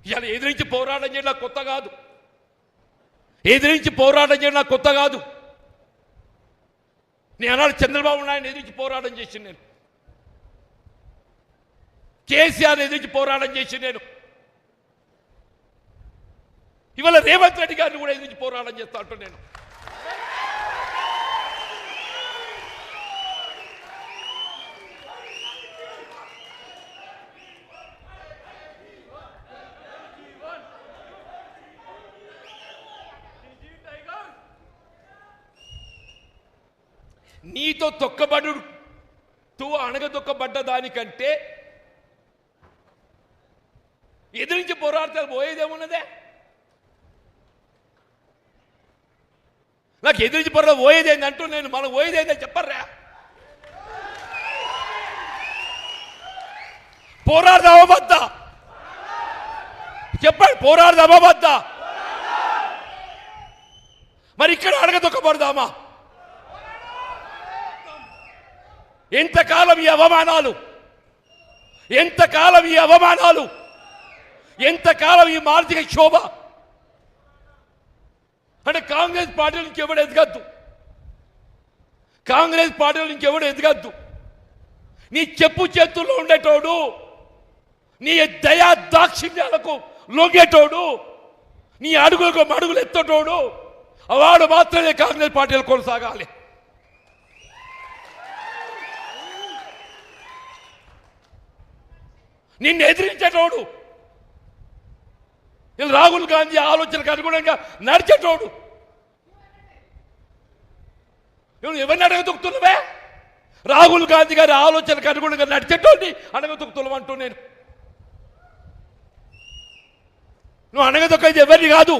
ఇలా ఎదిరించి పోరాటం చేయడం నాకు కొత్త కాదు. ఎదిరించి పోరాటం చేయడం నాకు కొత్త కాదు. నేను అన్నాడు చంద్రబాబు నాయుడు ఎదిరించి పోరాటం చేసి, నేను కేసీఆర్ ఎదిరించి పోరాటం చేసి, నేను ఇవాళ రేవంత్ రెడ్డి గారిని కూడా ఎదిరించి పోరాటం చేస్తా అంటూ నేను నీతో తొక్కబడు అణగదొక్కబడ్డ దానికంటే ఎదిరించి పోరాడతారు పోయేదేమున్నదే? నాకు ఎదిరించి పోయేదేంది అంటూ నేను మనం పోయేదేందని చెప్పర్రా. పోరాడదామా వద్దా చెప్పండి, పోరాడదామా వద్దా? మరి ఇక్కడ అడగదొక్కబడదామా? ఎంతకాలం ఈ అవమానాలు, ఎంతకాలం ఈ అవమానాలు, ఎంతకాలం ఈ మానసిక క్షోభ? అంటే కాంగ్రెస్ పార్టీ నుంచి ఎవడు ఎదగద్దు, కాంగ్రెస్ పార్టీ నుంచి ఎవడు ఎదగద్దు. నీ చెప్పు చేతుల్లో ఉండేటోడు, నీ దయా దాక్షిణ్యాలకు లొంగేటోడు, నీ అడుగులకు అడుగులు ఎత్తటోడు, వాడు మాత్రమే కాంగ్రెస్ పార్టీలు కొనసాగాలి. నిన్ను ఎదిరించేటోడు, రాహుల్ గాంధీ ఆలోచనకు అనుగుణంగా నడిచేటోడు, నువ్వు ఎవరిని అడగదొక్కుతున్నావే? రాహుల్ గాంధీ గారి ఆలోచనకు అనుగుణంగా నడిచేటోడిని అడగదొక్కుతున్నావు అంటూ నేను. నువ్వు అడగదొక్కేది ఎవరిని కాదు,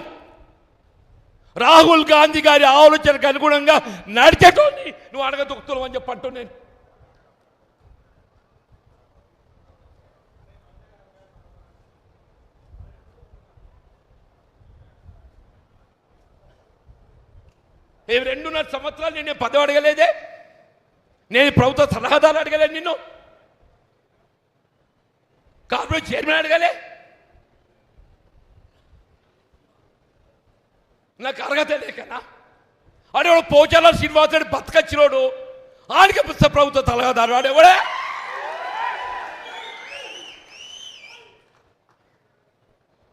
రాహుల్ గాంధీ గారి ఆలోచనకు అనుగుణంగా నడిచేటోడిని నువ్వు అడగదొక్కుతున్నావు అని చెప్పంటూ నేను. ఏ 2.5 సంవత్సరాలు నేను పదవి అడగలేదే, నేను ప్రభుత్వ సలహాదారు అడగలేదు, నిన్ను కార్పొరేట్ చైర్మన్ అడగలే. నాకు అర్హత లేకనా? ఆడేవాడు పోచాల శ్రీనివాసుడు బతకచ్చినోడు, ఆడికి ప్రభుత్వ సలహాదారు ఆడేవాడే.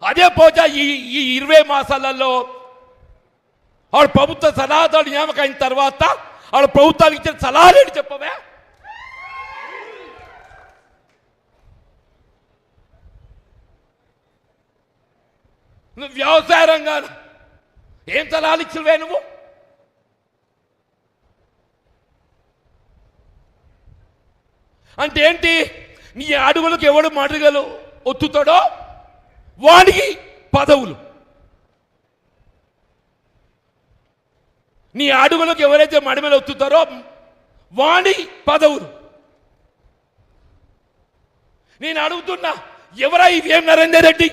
అదే పోచా ఈ 20 మాసాలలో ఆవిడ ప్రభుత్వ సలహాదారు నియామకం అయిన తర్వాత ఆవిడ ప్రభుత్వానికి ఇచ్చిన సలహాలు ఏంటి చెప్పవే? నువ్వు వ్యవసాయ రంగాన్ని ఏం సలహాలు ఇచ్చినవే నువ్వు? అంటే ఏంటి? నీ అడుగులకు ఎవడు మడుగలు ఒత్తుతాడో వాడికి పదవులు, నీ అడుగులకు ఎవరైతే మడిమలు ఒత్తుతారో వాడి పదవులు. నేను అడుగుతున్నా, ఎవరా ఈ వేం నరేందర్ రెడ్డి?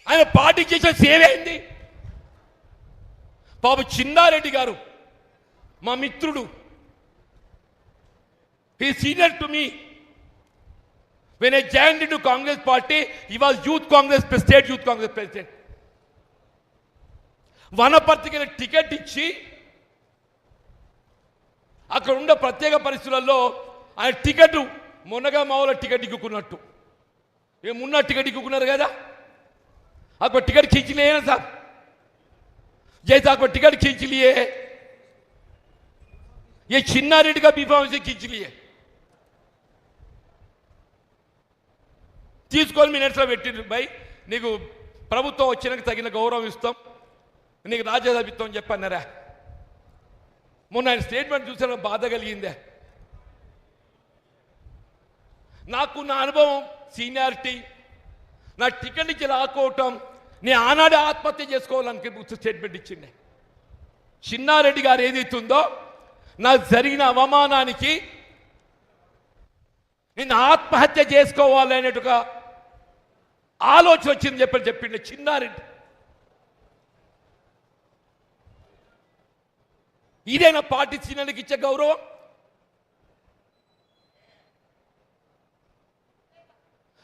ఆయన పార్టీకి చేసిన సేవ ఏంది? పాప చిన్నారెడ్డి గారు మా మిత్రుడు, he senior to me. When I joined into Congress party, he was Youth Congress, State Youth Congress President. వనపర్తికి టికెట్ ఇచ్చి అక్కడ ఉన్న ప్రత్యేక పరిస్థితులలో ఆయన టికెట్ మొన్నగా మామూలు టికెట్ ఇక్కున్నట్టు ఏమున్న టికెట్ ఇక్కున్నారు కదా, आपको टिकट खींच लिए ना साहब, जैसे आपको टिकट खींच लिए ये छिन्ना रेड्डी का बीफाम से खींच लिए. తీసుకొని మినిట్స్లో పెట్టిండ్రు. భయ్ నీకు ప్రభుత్వం వచ్చినాక తగిన గౌరవం ఇస్తాం, నీకు రాజ్యసభ ఇస్తాం అని చెప్పన్నారా? మొన్న ఆయన స్టేట్మెంట్ చూసిన బాధ కలిగిందే నాకు. నా అనుభవం, సీనియారిటీ, నా టికెట్ నుంచి లాక్కోవటం, నేను ఆనాడే ఆత్మహత్య చేసుకోవాలని స్టేట్మెంట్ ఇచ్చిండే. చిన్నారెడ్డి గారు ఏదైతుందో నాకు జరిగిన అవమానానికి నేను ఆత్మహత్య చేసుకోవాలనేట్టుగా ఆలోచన వచ్చింది చెప్పిండే చిన్నారెడ్డి. ఇదేనా పార్టీ సీనియర్కి ఇచ్చే గౌరవం?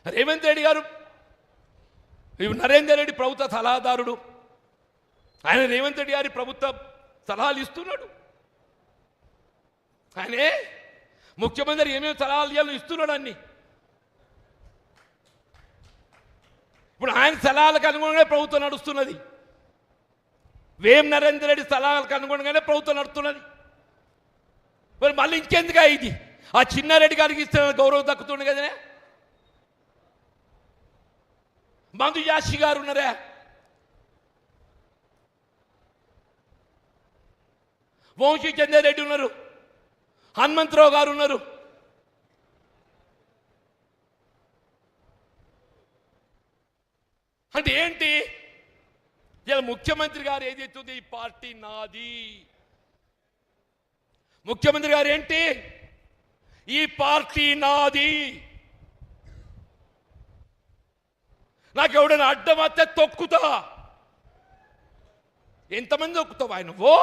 రేవంత్ రెడ్డి గారు నరేందర్ రెడ్డి ప్రభుత్వ సలహాదారుడు, ఆయన రేవంత్ రెడ్డి గారి ప్రభుత్వ సలహాలు ఇస్తున్నాడు. ఆయనే ముఖ్యమంత్రి ఏమేమి సలహాలు ఇవ్వాలో ఇస్తున్నాడు అన్ని. ఇప్పుడు ఆయన సలహాలకు అనుగుణంగానే ప్రభుత్వం నడుస్తున్నది. వేం నరేందర్ రెడ్డి సలహాలకు అనుగుణంగానే ప్రభుత్వం నడుస్తున్నది. మరి మళ్ళీ ఇంకెందుగా ఇది? ఆ చిన్నారెడ్డి గారికి ఇస్తున్న గౌరవం దక్కుతుండే కదనే. మందు యాషి గారు ఉన్నారే, వంశీ చంద్రారెడ్డి ఉన్నారు, హనుమంతరావు గారు ఉన్నారు. అంటే ఏంటి? ఇలా ముఖ్యమంత్రి గారు ఏదైతుంది, ఈ పార్టీ నాది. ముఖ్యమంత్రి గారు ఏంటి? ఈ పార్టీ నాది. నాకు ఎవడైనా అడ్డం వస్తే తొక్కుతా. ఎంతమంది తొక్కుతావు ఆయన? నువ్వు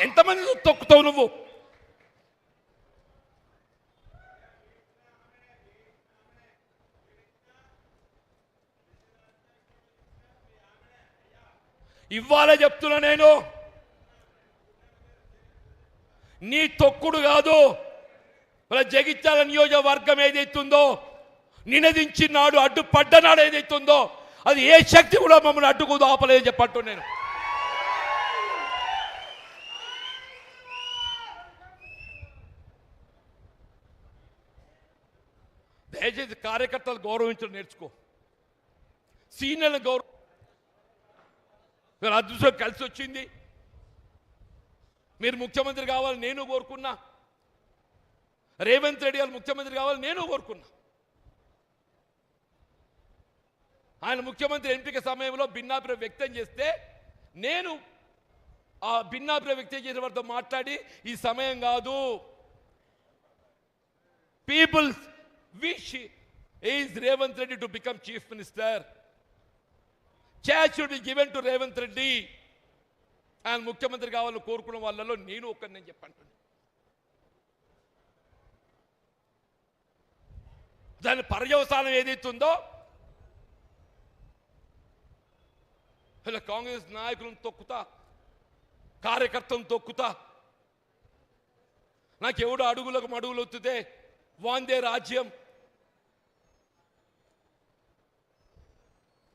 ఎంతమంది తొక్కుతావు నువ్వు? ఇవ్వాలే చెప్తున్నా నేను, నీ తొక్కుడు కాదు. మన జగిత్యాల నియోజకవర్గం ఏదైతుందో, నినదించి నాడు అడ్డుపడ్డనాడు ఏదైతుందో, అది ఏ శక్తి కూడా మమ్మల్ని అడ్డుకోదు, ఆపలేదు చెప్పట్టు నేను. దయచేసి కార్యకర్తలు గౌరవించడం నేర్చుకో, సీనియర్లను గౌరవ. అదృష్టం కలిసి వచ్చింది. మీరు ముఖ్యమంత్రి కావాలి నేను కోరుకున్నా, రేవంత్ రెడ్డి గారు ముఖ్యమంత్రి కావాలి నేను కోరుకున్నా. ఆయన ముఖ్యమంత్రి ఎంపిక సమయంలో భిన్నాభిప్రాయం వ్యక్తం చేస్తే నేను ఆ భిన్నాభిప్రాయం వ్యక్తం చేసిన వారితో మాట్లాడి, ఈ సమయం కాదు, people's wish is Revanth Reddy to become chief minister, chance should be given to Revanth Reddy. ఆయన ముఖ్యమంత్రి కావాలని కోరుకున్న వాళ్ళలో నేను ఒకరిని నేను చెప్పంటున్నాను. దాని పర్యవసానం ఏదైతుందో, ఇలా కాంగ్రెస్ నాయకులను తొక్కుతా, కార్యకర్తలను తొక్కుతా, నాకెవడు అడుగులకు మడుగులు ఒత్తుతే వాందే రాజ్యం.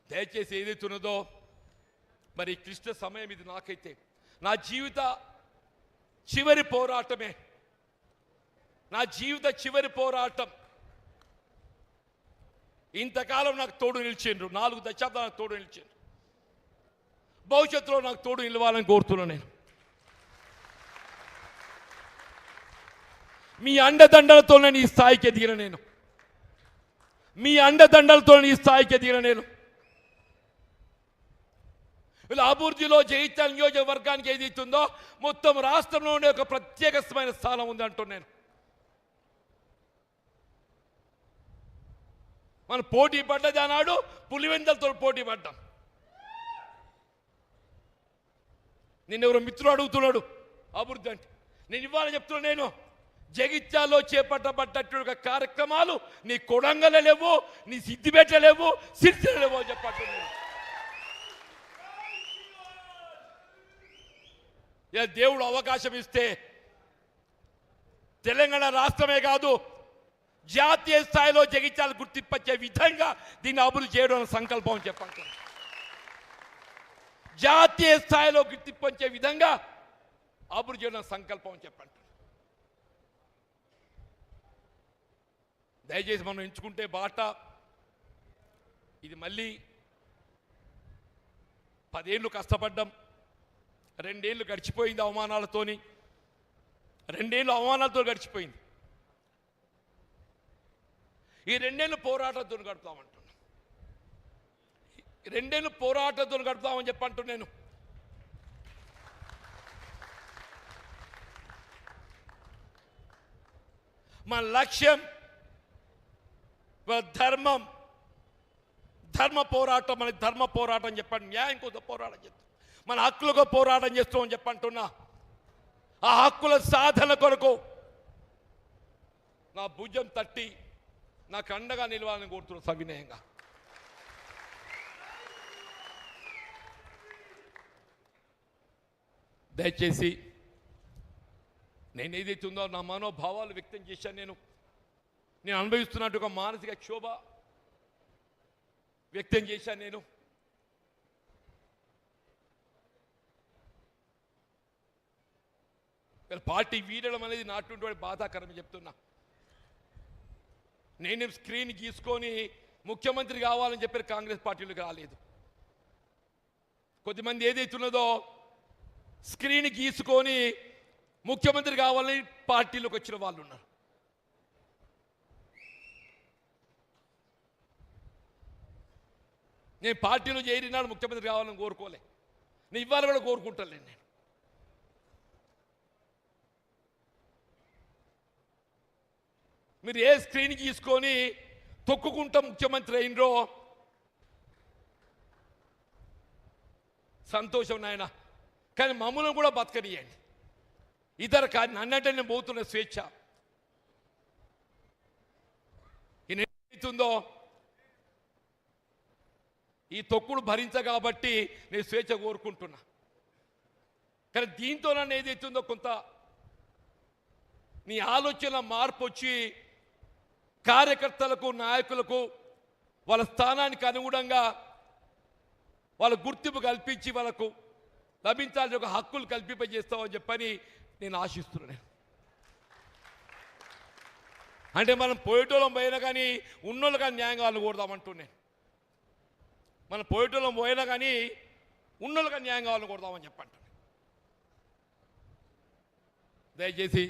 దయచేసి ఏదైతున్నదో, మరి క్లిష్ట సమయం ఇది. నాకైతే నా జీవిత చివరి పోరాటమే, నా జీవిత చివరి పోరాటం. ఇంతకాలం నాకు తోడు నిలిచిండ్రు, 4 దశాబ్దాలు నాకు తోడు నిలిచిండ్రు. భవిష్యత్తులో నాకు తోడు నిలవాలని కోరుతున్నాను నేను. మీ అండదండలతో నేను ఈ స్థాయికి ఎదిగిన నేను, మీ అండదండలతో ఈ స్థాయికి ఎదిగిన నేను. ఇలా అభివృద్ధిలో జగిత్యాల నియోజకవర్గానికి ఏదైతుందో మొత్తం రాష్ట్రంలో ఉండే ఒక ప్రత్యేకమైన స్థానం ఉంది అంటున్నాను. మనం పోటీ పడ్డది అన్నాడు, పులివెందలతో పోటీ పడ్డాం. నిన్నెవరో మిత్రుడు అడుగుతున్నాడు అభివృద్ధి అంటే, నేను ఇవ్వాలని చెప్తున్నా. నేను జగిత్యాల్లో చేపట్టబడ్డటువంటి కార్యక్రమాలు నీ కొడంగల్ లేవు, నీ సిద్దిపేట లేవు, సిరిసిల్ల లేవు చెప్పట్టున్నాను. దేవుడు అవకాశం ఇస్తే తెలంగాణ రాష్ట్రమే కాదు, జాతీయ స్థాయిలో జగిత్యాల గుర్తింపచ్చే విధంగా దీన్ని అభివృద్ధి చేయడం సంకల్పం చెప్పండి. జాతీయ స్థాయిలో గుర్తింపచ్చే విధంగా అభివృద్ధి చేయడం సంకల్పం చెప్పండి. దయచేసి మనం ఎంచుకుంటే బాట ఇది. మళ్ళీ 10 ఏళ్ళు కష్టపడ్డాం, 2 ఏళ్ళు గడిచిపోయింది అవమానాలతోని, 2 ఏళ్ళు అవమానాలతో గడిచిపోయింది. ఈ 2 ఏళ్ళు పోరాటంతో గడుపుతామంటున్నా, 2 ఏళ్ళు పోరాటంతో గడుపుతామని చెప్పంటున్నాను. మన లక్ష్యం ధర్మం, ధర్మ పోరాటం. మనకి ధర్మ పోరాటం చెప్పండి, న్యాయం కోసం పోరాటం చేస్తాం, మన హక్కులకు పోరాటం చేస్తామని చెప్పంటున్నా. ఆ హక్కుల సాధన కొరకు నా భుజం తట్టి నాకు అండగా నిలవాలని కోరుతున్నాను సవినయంగా. దయచేసి నేను ఏదైతే ఉందో నా మనోభావాలు వ్యక్తం చేశాను. నేను అనుభవిస్తున్నట్టు ఒక మానసిక క్షోభ వ్యక్తం చేశాను. నేను పార్టీ వీడడం అనేది నాటువంటి బాధాకరం చెప్తున్నా. నేనేం స్క్రీన్ గీసుకొని ముఖ్యమంత్రి కావాలని చెప్పారు, కాంగ్రెస్ పార్టీలకు రాలేదు. కొద్దిమంది ఏదైతున్నదో స్క్రీన్ గీసుకొని ముఖ్యమంత్రి కావాలని పార్టీలోకి వచ్చిన వాళ్ళు ఉన్నారు. నేను పార్టీలో చేరినాడు ముఖ్యమంత్రి కావాలని కోరుకోలే, నేను ఇవాళ కూడా కోరుకుంటాను. నేను మీరు ఏ స్క్రీన్ గీసుకొని తొక్కుకుంటా ముఖ్యమంత్రి అయినరో సంతోషం నాయన, కానీ మమ్మల్ని కూడా బతకనియండి. ఇతర నన్నంటే నేను పోతున్న స్వేచ్ఛ ఏదైతుందో ఈ తొక్కుడు భరించ కాబట్టి నేను స్వేచ్ఛ కోరుకుంటున్నా. కానీ దీంతో నన్ను ఏదైతుందో కొంత నీ ఆలోచన మార్పు వచ్చి కార్యకర్తలకు నాయకులకు వాళ్ళ స్థానానికి అనుగుణంగా వాళ్ళ గుర్తింపు కల్పించి వాళ్ళకు లభించాల్సిన ఒక హక్కులు కల్పింపజేస్తామని చెప్పని నేను ఆశిస్తున్నాను. అంటే మనం పోయేటోళ్ళం పోయినా కానీ ఉన్నోళ్ళు కానీ న్యాయం కావాలని కోరుదామంటున్నాను. మనం పోయేటోళ్ళం పోయినా కానీ ఉన్నోళ్ళు కానీ న్యాయం కావాలని కోరుదామని చెప్పంటున్నాను. దయచేసి